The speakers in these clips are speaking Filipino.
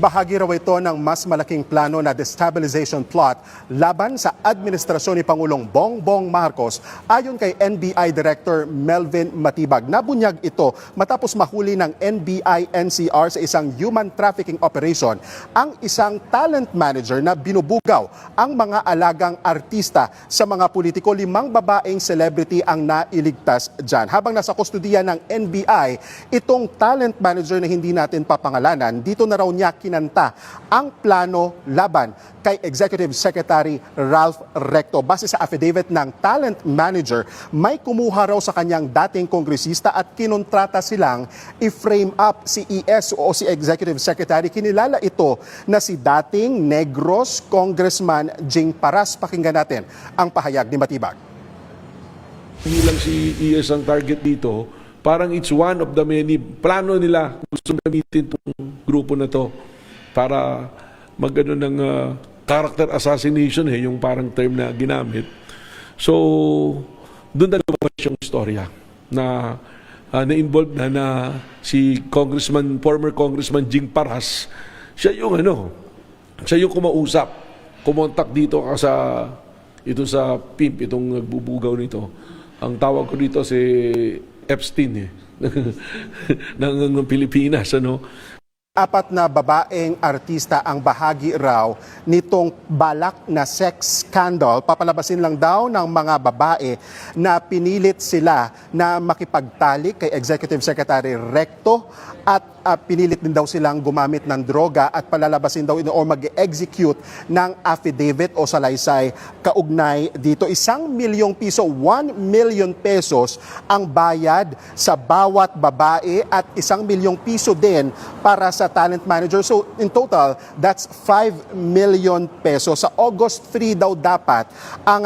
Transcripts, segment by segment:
Bahagi raw ito ng mas malaking plano na destabilization plot laban sa administrasyon ni Pangulong Bongbong Marcos ayon kay NBI Director Melvin Matibag. Nabunyag ito matapos mahuli ng NBI-NCR sa isang human trafficking operation ang isang talent manager na binubugaw ang mga alagang artista sa mga politiko. 5 babaeng celebrity ang nailigtas dyan. Habang nasa kustudiya ng NBI, itong talent manager na hindi natin papangalanan, dito na raw niya kinanta ang plano laban kay Executive Secretary Ralph Recto. Base sa affidavit ng talent manager, may kumuha raw sa kanyang dating kongresista at kinontrata silang i-frame up si ES o si Executive Secretary. Kinilala ito na si dating Negros Congressman Jing Paras. Pakinggan natin ang pahayag ni Matibag. Hindi lang si ES ang target dito, parang it's one of the many plano nila gusto gamitin itong grupo na to para magano ng character assassination, yung parang term na ginamit. So, doon na lumabas yung istorya na na-involved na si former Congressman Jing Paras. Siya yung kumausap, kumontak dito sa PIMP, itong nagbubugaw nito. Ang tawag ko dito si Epstein ng Pilipinas, 4 na babaeng artista ang bahagi raw nitong balak na sex scandal. Papalabasin lang daw ng mga babae na pinilit sila na makipagtalik kay Executive Secretary Recto at pinilit din daw silang gumamit ng droga at palalabasin daw o mag-execute ng affidavit o salaysay kaugnay dito. 1 milyong piso, 1 million pesos ang bayad sa bawat babae at 1 milyong piso din para sa talent manager. So in total, that's 5 million pesos. Sa August 3 daw dapat ang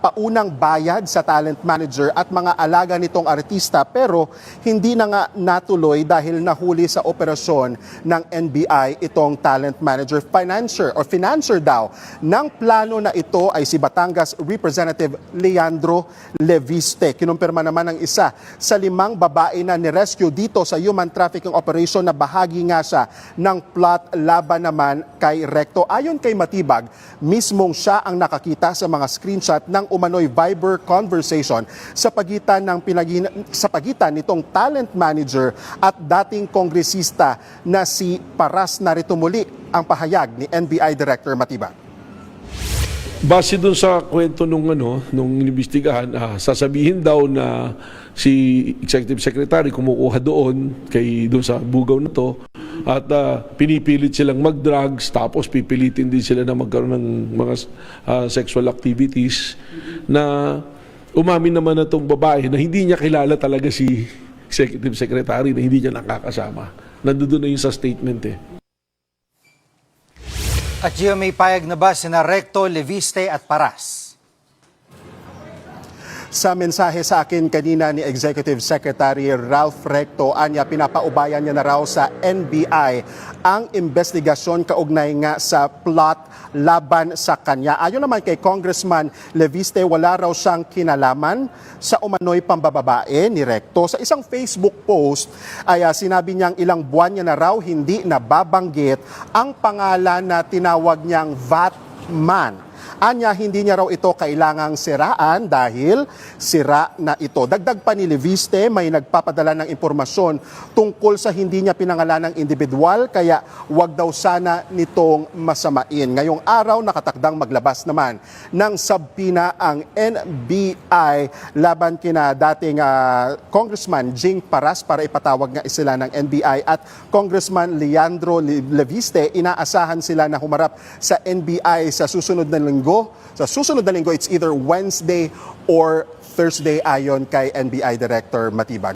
paunang bayad sa talent manager at mga alaga nitong artista, pero hindi na nga natuloy dahil nahuli sa operasyon ng NBI itong talent manager. Financer daw ng plano na ito ay si Batangas Representative Leandro Leviste. Kinumpirma naman ng isa sa 5 babae na nirescue dito sa human trafficking operation na bahagi nga siya ng plot laban naman kay Recto. Ayon kay Matibag, mismong siya ang nakakita sa mga screenshot ng umano'y Viber conversation sa pagitan nitong talent manager at dating kongresista na si Paras. Narito muli ang pahayag ni NBI Director Matibag. Base dun sa kwento nung inimbestigahan, sasabihin daw na si Executive Secretary kumukuha doon sa bugaw na to at pinipilit silang mag-drugs, tapos pipilitin din sila na magkaroon ng mga sexual activities, na umamin naman na itong babae na hindi niya kilala talaga si Executive Secretary, na hindi niya nakakasama. Nandoon na yun sa statement At Gio, may payag na ba sina Recto, Leviste at Paras? Sa mensahe sa akin kanina ni Executive Secretary Ralph Recto, anya pinapaubayan niya na raw sa NBI ang investigasyon kaugnay nga sa plot laban sa kanya. Ayon naman kay Congressman Leviste, wala raw siyang kinalaman sa umano'y pambababae ni Recto. Sa isang Facebook post ay sinabi niyang ilang buwan niya na raw hindi nababanggit ang pangalan na tinawag niyang Vatman. Anya, hindi niya raw ito kailangang siraan dahil sira na ito. Dagdag pa ni Leviste, may nagpapadala ng impormasyon tungkol sa hindi niya pinangalan ng individual, kaya wag daw sana nitong masamain. Ngayong araw, nakatakdang maglabas naman ng subpoena ang NBI laban kina dating Congressman Jing Paras para ipatawag nga sila ng NBI at Congressman Leandro Leviste. Inaasahan sila na humarap sa NBI sa susunod na linggo. Sa susunod na linggo, it's either Wednesday or Thursday ayon kay NBI Director Matibag.